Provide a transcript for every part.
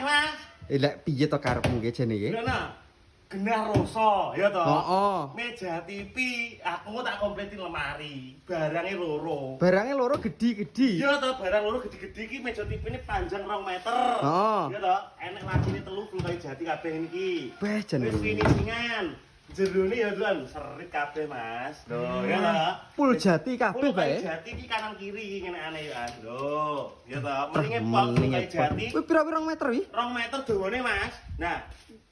Mas. Lek piye to karepmu ki jane iki? Lha genah rasa ya toh. Heeh. Meja TV aku tak kompletin lemari. Barangnya loro. Barangnya loro gede-gede. Iya toh, barang loro gede-gede iki meja TV ini panjang 2 meter. Heeh. Iya toh, enek lagine 3 full kayu jati kabeh iki. Weh jane. Wis finishingan. Jerone ya tuan, serit kabeh Mas. Loh, ya toh. Full jati kabeh Full kayu bae. jati iki kanan kiri ngene aneh ya. Loh, ya toh. Mendinge pol full kayu jati. Kuwi pira-pira meter iki? 2 meter dawane Mas. Nah,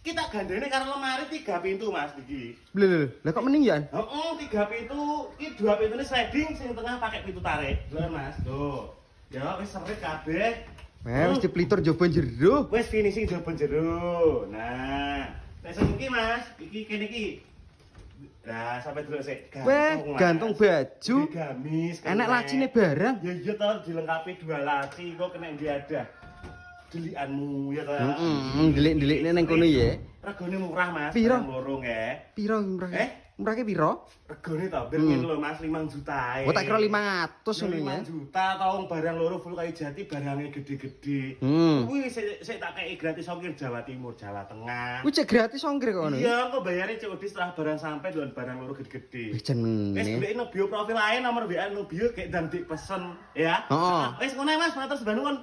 kita gandene karo lemari 3 pintu Mas iki. Lho, lah kok mending ya? Heeh, 3 pintu. Iki 2 pintune sliding, sing tengah pakai pintu tarik. Lho Mas, tuh. Ya wis serit kabeh. Wis diplitur njaba jero. Wis finishing jaba jero. Nah, nek sing iki Mas, iki kene iki. Nah, sampai dulu sik. Weh, gantung baju. Iki gamis. Enek lacine barang. Ya iya toh dilengkapi 2 laci kok kena diadah. Delikanmu ya toh. Heeh, ndelik-ndelikne ning kono ya. Regane murah Mas, Piro? loro nggih. Piro murah? Murahke piro? Regane ta ben ngene lho Mas 5 juta. Oh tak kira 500 ngono ya. 5 juta tau barang loro full kayu jati barangnya gede-gede. Kuwi sik tak kei gratis ongkir Jawa Timur, Jawa Tengah. Kuwi cek gratis ongkir kok ngono. Iya, kok bayarnya COD setelah barang sampai dengan barang loro gede-gede. Wis jenenge. Wis golekno bio profil lain nomor WA no bio kayak dan dik pesen ya. Heeh. Wis ngono Mas, matur sebangun.